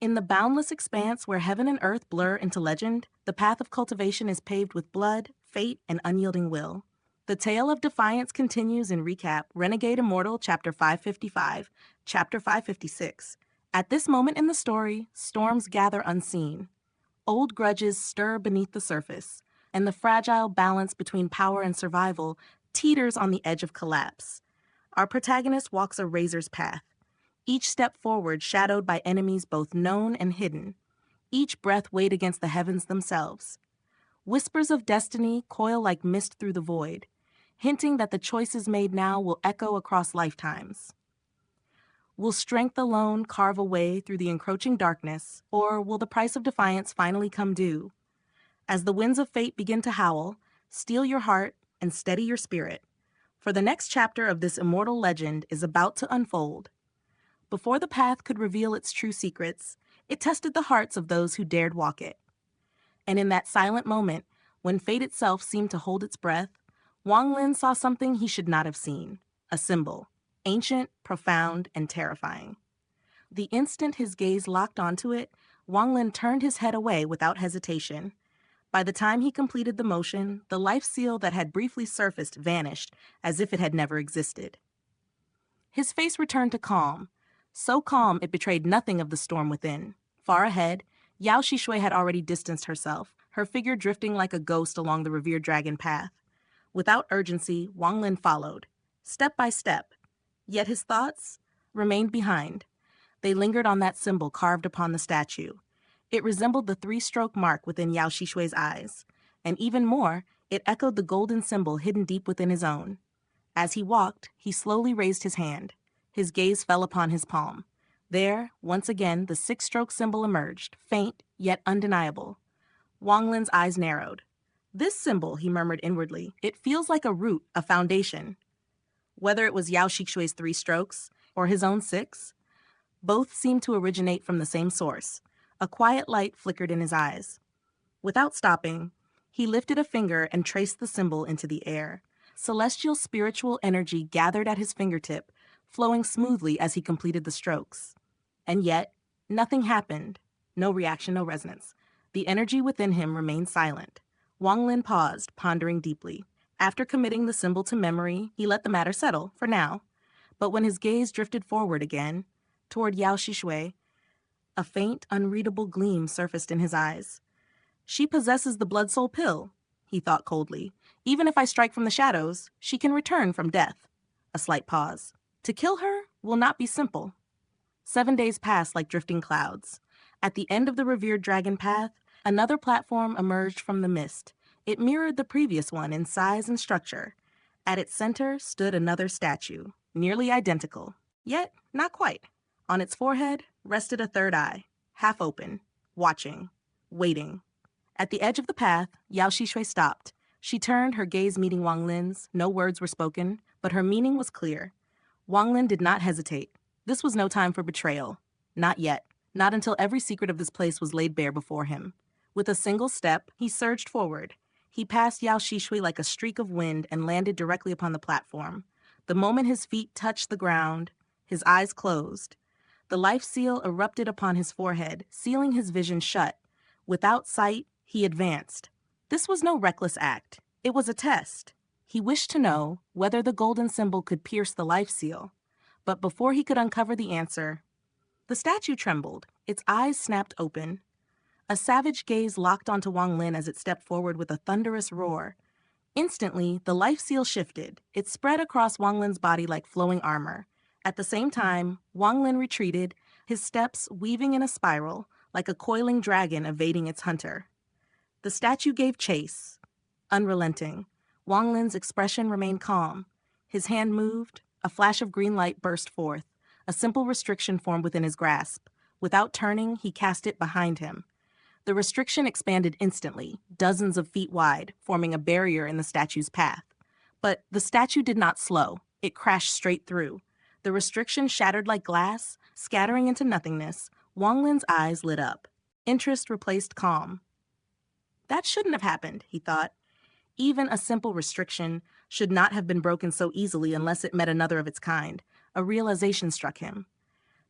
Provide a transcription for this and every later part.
In the boundless expanse where heaven and earth blur into legend, the path of cultivation is paved with blood, fate, and unyielding will. The tale of defiance continues in recap Renegade Immortal Chapter 555, Chapter 556. At this moment in the story, storms gather unseen. Old grudges stir beneath the surface, and the fragile balance between power and survival teeters on the edge of collapse. Our protagonist walks a razor's path, each step forward shadowed by enemies both known and hidden, each breath weighed against the heavens themselves. Whispers of destiny coil like mist through the void, hinting that the choices made now will echo across lifetimes. Will strength alone carve a way through the encroaching darkness, or will the price of defiance finally come due? As the winds of fate begin to howl, steel your heart and steady your spirit, for the next chapter of this immortal legend is about to unfold. Before the path could reveal its true secrets, it tested the hearts of those who dared walk it. And in that silent moment, when fate itself seemed to hold its breath, Wang Lin saw something he should not have seen, a symbol, ancient, profound, and terrifying. The instant his gaze locked onto it, Wang Lin turned his head away without hesitation. By the time he completed the motion, the life seal that had briefly surfaced vanished as if it had never existed. His face returned to calm, so calm it betrayed nothing of the storm within. Far ahead, Yao Shishui had already distanced herself, her figure drifting like a ghost along the revered dragon path. Without urgency, Wang Lin followed, step by step, yet his thoughts remained behind. They lingered on that symbol carved upon the statue. It resembled the three-stroke mark within Yao Shishui's eyes, and even more, it echoed the golden symbol hidden deep within his own. As he walked, he slowly raised his hand. His gaze fell upon his palm. There, once again, the six-stroke symbol emerged, faint yet undeniable. Wang Lin's eyes narrowed. This symbol, he murmured inwardly, it feels like a root, a foundation. Whether it was Yao Shishui's 3 strokes or his own 6, both seemed to originate from the same source. A quiet light flickered in his eyes. Without stopping, he lifted a finger and traced the symbol into the air. Celestial spiritual energy gathered at his fingertip, flowing smoothly as he completed the strokes. And yet, nothing happened. No reaction, no resonance. The energy within him remained silent. Wang Lin paused, pondering deeply. After committing the symbol to memory, he let the matter settle, for now. But when his gaze drifted forward again, toward Yao Shishui, a faint, unreadable gleam surfaced in his eyes. She possesses the blood soul pill, he thought coldly. Even if I strike from the shadows, she can return from death. A slight pause. To kill her will not be simple. 7 days passed like drifting clouds. At the end of the revered dragon path, another platform emerged from the mist. It mirrored the previous one in size and structure. At its center stood another statue, nearly identical, yet not quite. On its forehead rested a third eye, half open, watching, waiting. At the edge of the path, Yao Shishui stopped. She turned, her gaze meeting Wang Lin's. No words were spoken, but her meaning was clear. Wang Lin did not hesitate. This was no time for betrayal. Not yet. Not until every secret of this place was laid bare before him. With a single step, he surged forward. He passed Yao Shishui like a streak of wind and landed directly upon the platform. The moment his feet touched the ground, his eyes closed. The life seal erupted upon his forehead, sealing his vision shut. Without sight, he advanced. This was no reckless act. It was a test. He wished to know whether the golden symbol could pierce the life seal. But before he could uncover the answer, the statue trembled. Its eyes snapped open. A savage gaze locked onto Wang Lin as it stepped forward with a thunderous roar. Instantly, the life seal shifted. It spread across Wang Lin's body like flowing armor. At the same time, Wang Lin retreated, his steps weaving in a spiral, like a coiling dragon evading its hunter. The statue gave chase, unrelenting. Wang Lin's expression remained calm. His hand moved, a flash of green light burst forth. A simple restriction formed within his grasp. Without turning, he cast it behind him. The restriction expanded instantly, dozens of feet wide, forming a barrier in the statue's path. But the statue did not slow. It crashed straight through. The restriction shattered like glass, scattering into nothingness. Wang Lin's eyes lit up. Interest replaced calm. That shouldn't have happened, he thought. Even a simple restriction should not have been broken so easily unless it met another of its kind. A realization struck him.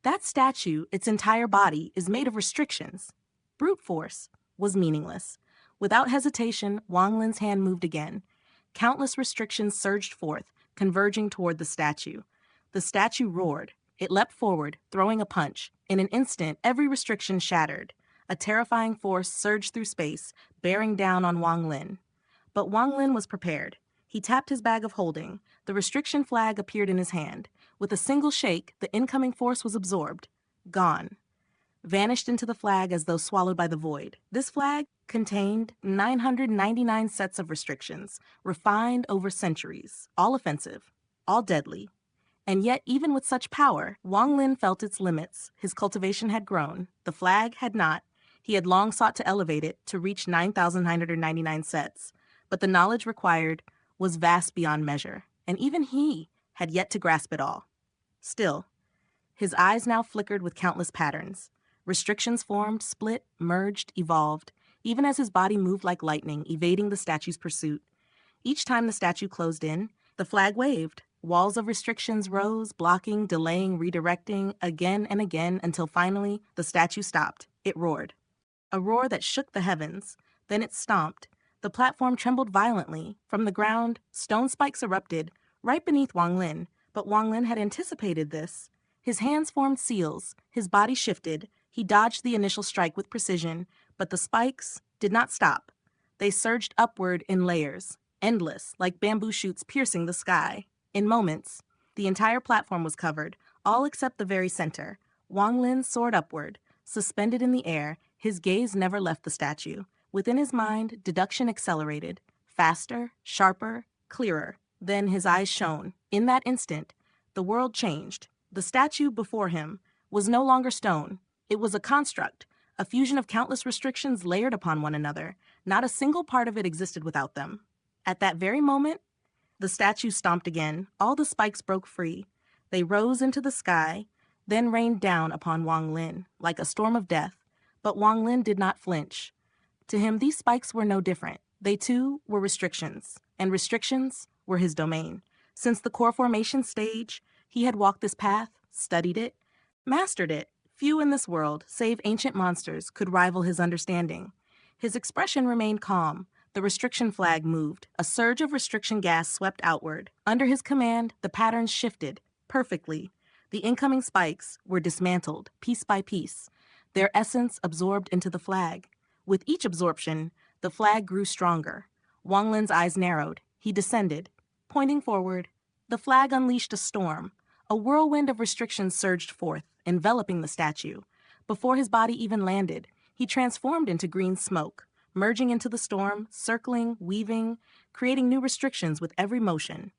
That statue, its entire body, is made of restrictions. Brute force was meaningless. Without hesitation, Wang Lin's hand moved again. Countless restrictions surged forth, converging toward the statue. The statue roared. It leapt forward, throwing a punch. In an instant, every restriction shattered. A terrifying force surged through space, bearing down on Wang Lin. But Wang Lin was prepared. He tapped his bag of holding. The restriction flag appeared in his hand. With a single shake, the incoming force was absorbed. Gone. Vanished into the flag as though swallowed by the void. This flag contained 999 sets of restrictions, refined over centuries, all offensive, all deadly. And yet, even with such power, Wang Lin felt its limits. His cultivation had grown. The flag had not. He had long sought to elevate it to reach 9,999 sets. But the knowledge required was vast beyond measure, and even he had yet to grasp it all. Still, his eyes now flickered with countless patterns. Restrictions formed, split, merged, evolved, even as his body moved like lightning, evading the statue's pursuit. Each time the statue closed in, the flag waved. Walls of restrictions rose, blocking, delaying, redirecting, again and again, until finally the statue stopped. It roared. A roar that shook the heavens. Then it stomped. The platform trembled violently. From the ground, stone spikes erupted, right beneath Wang Lin. But Wang Lin had anticipated this. His hands formed seals. His body shifted. He dodged the initial strike with precision, but the spikes did not stop. They surged upward in layers, endless, like bamboo shoots piercing the sky. In moments, the entire platform was covered, all except the very center. Wang Lin soared upward, suspended in the air. His gaze never left the statue. Within his mind, deduction accelerated, faster, sharper, clearer. Then his eyes shone. In that instant, the world changed. The statue before him was no longer stone. It was a construct, a fusion of countless restrictions layered upon one another. Not a single part of it existed without them. At that very moment, the statue stomped again. All the spikes broke free. They rose into the sky, then rained down upon Wang Lin like a storm of death. But Wang Lin did not flinch. To him, these spikes were no different. They too were restrictions, and restrictions were his domain. Since the core formation stage, he had walked this path, studied it, mastered it. Few in this world, save ancient monsters, could rival his understanding. His expression remained calm. The restriction flag moved. A surge of restriction gas swept outward. Under his command, the patterns shifted perfectly. The incoming spikes were dismantled, piece by piece, their essence absorbed into the flag. With each absorption, the flag grew stronger. Wang Lin's eyes narrowed. He descended. Pointing forward, the flag unleashed a storm. A whirlwind of restrictions surged forth, enveloping the statue. Before his body even landed, he transformed into green smoke, merging into the storm, circling, weaving, creating new restrictions with every motion.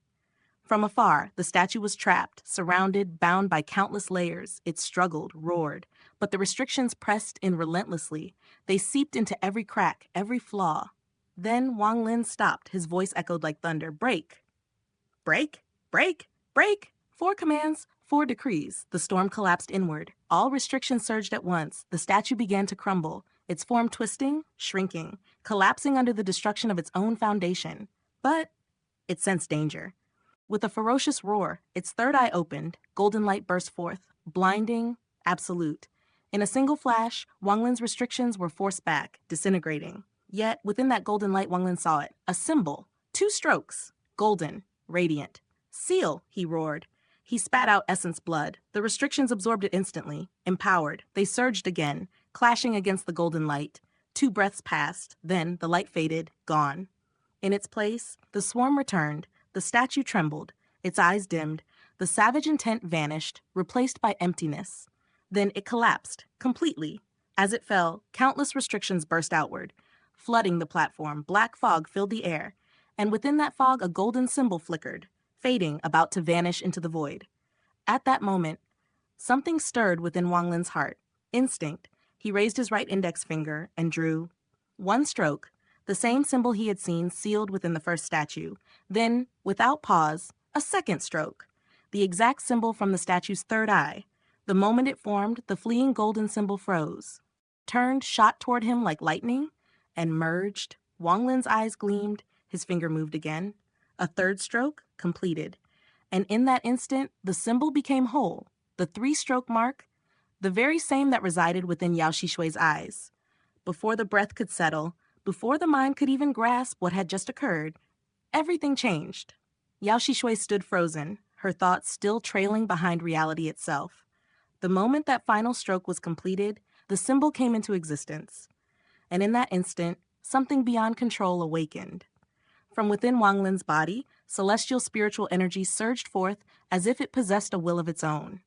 From afar, the statue was trapped, surrounded, bound by countless layers. It struggled, roared, but the restrictions pressed in relentlessly. They seeped into every crack, every flaw. Then Wang Lin stopped. His voice echoed like thunder. Break! Break! Break! Break! 4 commands, 4 decrees. The storm collapsed inward. All restrictions surged at once. The statue began to crumble, its form twisting, shrinking, collapsing under the destruction of its own foundation. But it sensed danger. With a ferocious roar, its third eye opened. Golden light burst forth, blinding, absolute. In a single flash, Wang Lin's restrictions were forced back, disintegrating. Yet, within that golden light, Wang Lin saw it. A symbol. 2 strokes. Golden. Radiant. Seal, he roared. He spat out essence blood. The restrictions absorbed it instantly. Empowered, they surged again, clashing against the golden light. 2 breaths passed. Then the light faded, gone. In its place, the swarm returned. The statue trembled. Its eyes dimmed. The savage intent vanished, replaced by emptiness. Then it collapsed, completely. As it fell, countless restrictions burst outward, flooding the platform. Black fog filled the air, and within that fog a golden symbol flickered, fading, about to vanish into the void. At that moment, something stirred within Wang Lin's heart. Instinct. He raised his right index finger and drew 1 stroke, the same symbol he had seen sealed within the first statue. Then, without pause, a 2nd stroke, the exact symbol from the statue's third eye. The moment it formed, the fleeing golden symbol froze, turned, shot toward him like lightning, and merged. Wang Lin's eyes gleamed. His finger moved again. A 3rd stroke, completed. And in that instant, the symbol became whole. The 3-stroke mark the very same that resided within Yao Shishui's eyes. Before the breath could settle, before the mind could even grasp what had just occurred, everything changed. Yao Shishui stood frozen, her thoughts still trailing behind reality itself. The moment that final stroke was completed, the symbol came into existence. And in that instant, something beyond control awakened. From within Wang Lin's body, celestial spiritual energy surged forth as if it possessed a will of its own.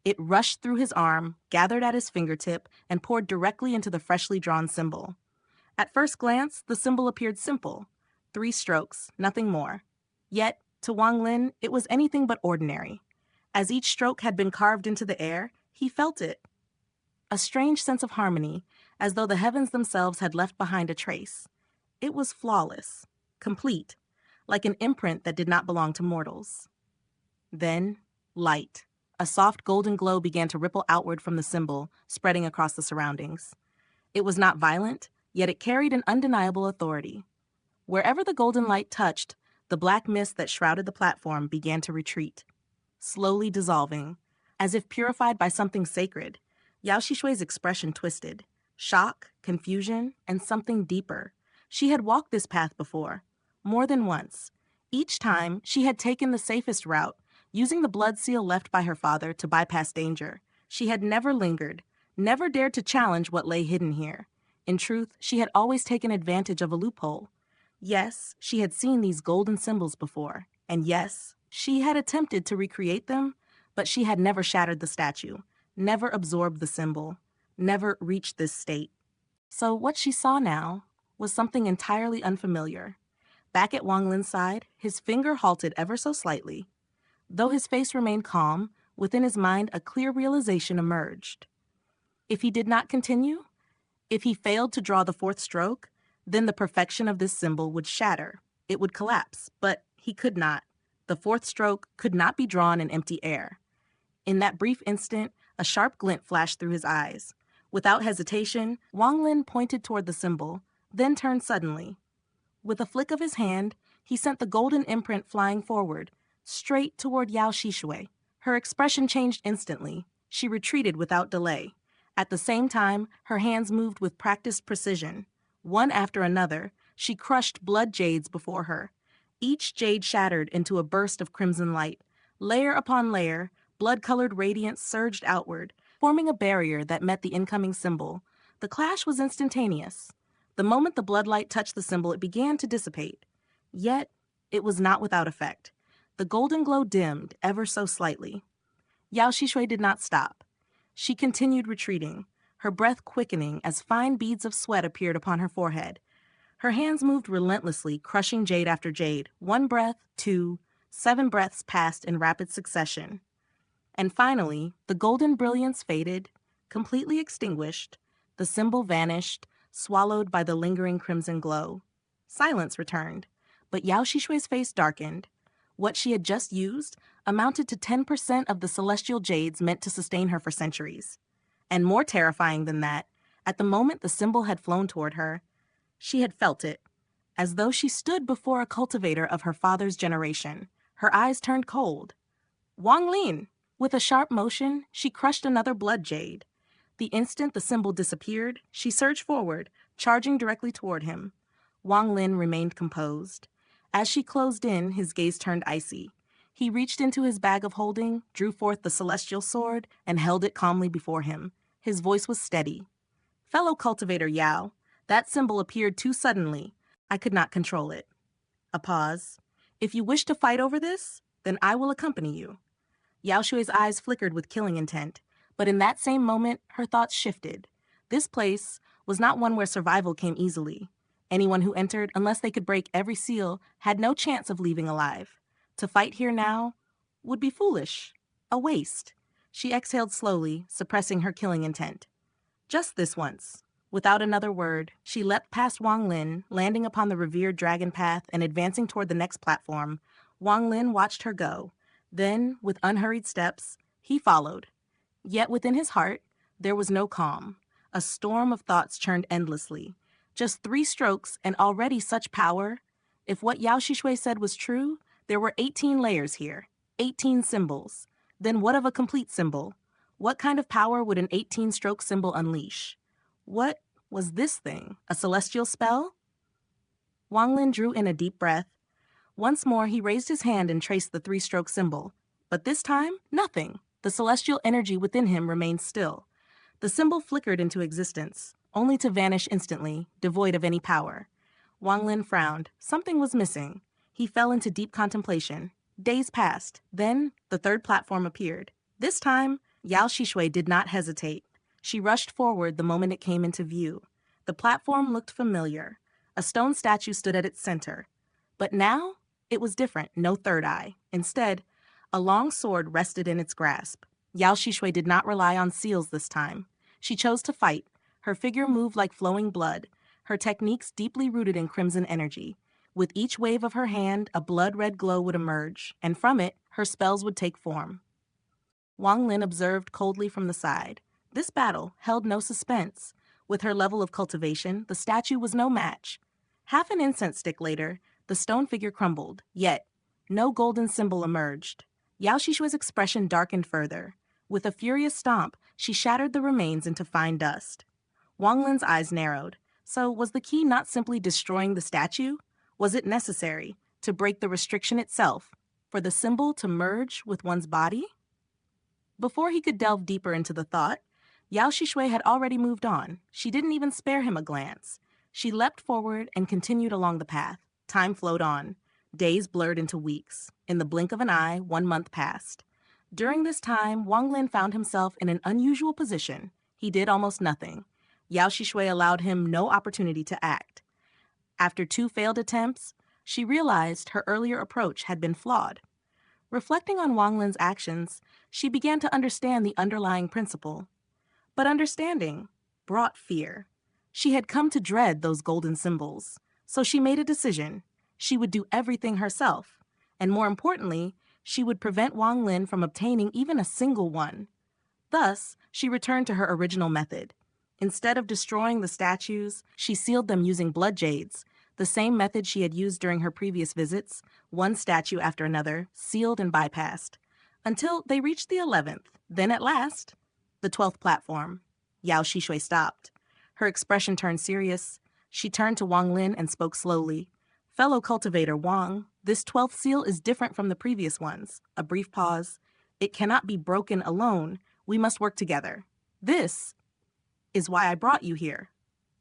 It rushed through his arm, gathered at his fingertip, and poured directly into the freshly drawn symbol. At first glance, the symbol appeared simple. 3 strokes, nothing more. Yet, to Wang Lin, it was anything but ordinary. As each stroke had been carved into the air, he felt it. A strange sense of harmony, as though the heavens themselves had left behind a trace. It was flawless, complete, like an imprint that did not belong to mortals. Then, light. A soft golden glow began to ripple outward from the symbol, spreading across the surroundings. It was not violent, yet it carried an undeniable authority. Wherever the golden light touched, the black mist that shrouded the platform began to retreat, slowly dissolving. As if purified by something sacred, Yao Shishui's expression twisted. Shock, confusion, and something deeper. She had walked this path before, more than once. Each time, she had taken the safest route, using the blood seal left by her father to bypass danger. She had never lingered, never dared to challenge what lay hidden here. In truth, she had always taken advantage of a loophole. Yes, she had seen these golden symbols before, and yes, she had attempted to recreate them, but she had never shattered the statue, never absorbed the symbol, never reached this state. So what she saw now was something entirely unfamiliar. Back at Wang Lin's side, his finger halted ever so slightly. Though his face remained calm, within his mind a clear realization emerged. If he did not continue, if he failed to draw the 4th stroke, then the perfection of this symbol would shatter. It would collapse, but he could not. The 4th stroke could not be drawn in empty air. In that brief instant, a sharp glint flashed through his eyes. Without hesitation, Wang Lin pointed toward the symbol, then turned suddenly. With a flick of his hand, he sent the golden imprint flying forward, straight toward Yao Shishui. Her expression changed instantly. She retreated without delay. At the same time, her hands moved with practiced precision. One after another, she crushed blood jades before her. Each jade shattered into a burst of crimson light. Layer upon layer, blood-colored radiance surged outward, forming a barrier that met the incoming symbol. The clash was instantaneous. The moment the bloodlight touched the symbol, it began to dissipate. Yet, it was not without effect. The golden glow dimmed ever so slightly. Yao Shishui did not stop. She continued retreating, her breath quickening as fine beads of sweat appeared upon her forehead. Her hands moved relentlessly, crushing jade after jade. 1 breath, 2, 7 breaths passed in rapid succession. And finally, the golden brilliance faded, completely extinguished. The symbol vanished, swallowed by the lingering crimson glow. Silence returned, but Yao Shishui's face darkened. What she had just used amounted to 10% of the celestial jades meant to sustain her for centuries. And more terrifying than that, at the moment the symbol had flown toward her, she had felt it, as though she stood before a cultivator of her father's generation. Her eyes turned cold. Wang Lin! With a sharp motion, she crushed another blood jade. The instant the symbol disappeared, she surged forward, charging directly toward him. Wang Lin remained composed. As she closed in, his gaze turned icy. He reached into his bag of holding, drew forth the celestial sword, and held it calmly before him. His voice was steady. "Fellow cultivator Yao, that symbol appeared too suddenly. I could not control it." A pause. "If you wish to fight over this, then I will accompany you." Yao Shui's eyes flickered with killing intent, but in that same moment, her thoughts shifted. This place was not one where survival came easily. Anyone who entered, unless they could break every seal, had no chance of leaving alive. To fight here now would be foolish, a waste. She exhaled slowly, suppressing her killing intent. Just this once. Without another word, she leapt past Wang Lin, landing upon the revered dragon path and advancing toward the next platform. Wang Lin watched her go. Then, with unhurried steps, he followed. Yet within his heart, there was no calm. A storm of thoughts churned endlessly. Just 3 strokes and already such power. If what Yao Shishui said was true, there were 18 layers here, 18 symbols. Then what of a complete symbol? What kind of power would an 18-stroke symbol unleash? What was this thing? A celestial spell? Wang Lin drew in a deep breath. Once more, he raised his hand and traced the 3-stroke symbol. But this time, nothing. The celestial energy within him remained still. The symbol flickered into existence, only to vanish instantly, devoid of any power. Wang Lin frowned. Something was missing. He fell into deep contemplation. Days passed. Then, the 3rd platform appeared. This time, Xianxia did not hesitate. She rushed forward the moment it came into view. The platform looked familiar. A stone statue stood at its center. But now, it was different, no third eye. Instead, a long sword rested in its grasp. Xianxia did not rely on seals this time. She chose to fight. Her figure moved like flowing blood, her techniques deeply rooted in crimson energy. With each wave of her hand, a blood-red glow would emerge, and from it, her spells would take form. Wang Lin observed coldly from the side. This battle held no suspense. With her level of cultivation, the statue was no match. Half an incense stick later, the stone figure crumbled, yet no golden symbol emerged. Xianxia's expression darkened further. With a furious stomp, she shattered the remains into fine dust. Wang Lin's eyes narrowed. So was the key not simply destroying the statue? Was it necessary to break the restriction itself, for the symbol to merge with one's body? Before he could delve deeper into the thought, Xianxia had already moved on. She didn't even spare him a glance. She leapt forward and continued along the path. Time flowed on. Days blurred into weeks. In the blink of an eye, 1 month passed. During this time, Wang Lin found himself in an unusual position. He did almost nothing. Xianxia allowed him no opportunity to act. After 2 failed attempts, she realized her earlier approach had been flawed. Reflecting on Wang Lin's actions, she began to understand the underlying principle. But understanding brought fear. She had come to dread those golden symbols. So she made a decision. She would do everything herself. And more importantly, she would prevent Wang Lin from obtaining even a single one. Thus, she returned to her original method. Instead of destroying the statues, she sealed them using blood jades, the same method she had used during her previous visits, one statue after another, sealed and bypassed, until they reached the 11th. Then at last, the 12th platform. Xianxia stopped. Her expression turned serious. She turned to Wang Lin and spoke slowly. "Fellow cultivator Wang, this 12th seal is different from the previous ones." A brief pause. "It cannot be broken alone. We must work together. This is why I brought you here."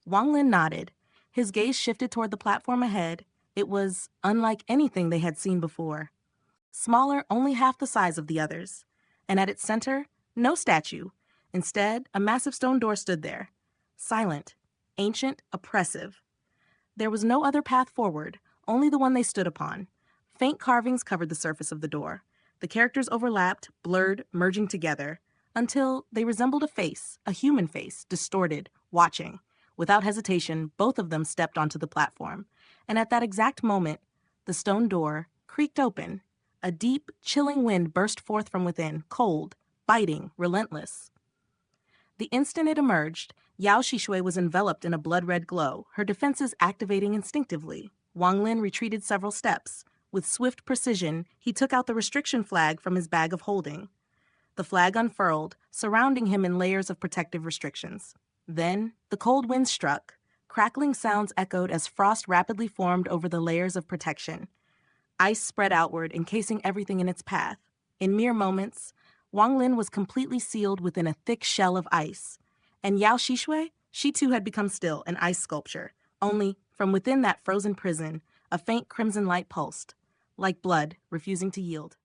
Wang Lin nodded. His gaze shifted toward the platform ahead. It was unlike anything they had seen before. Smaller, only half the size of the others. And at its center, no statue. Instead, a massive stone door stood there. Silent, ancient, oppressive. There was no other path forward, only the one they stood upon. Faint carvings covered the surface of the door. The characters overlapped, blurred, merging together, until they resembled a human face, distorted, watching. Without hesitation, both of them stepped onto the platform. And at that exact moment, the stone door creaked open. A deep, chilling wind burst forth from within, cold, biting, relentless. The instant it emerged, Xianxia was enveloped in a blood-red glow, her defenses activating instinctively. Wang Lin retreated several steps. With swift precision, he took out the restriction flag from his bag of holding. The flag unfurled, surrounding him in layers of protective restrictions. Then, the cold wind struck. Crackling sounds echoed as frost rapidly formed over the layers of protection. Ice spread outward, encasing everything in its path. In mere moments, Wang Lin was completely sealed within a thick shell of ice. And Xianxia, she too had become still, an ice sculpture. Only, from within that frozen prison, a faint crimson light pulsed, like blood refusing to yield.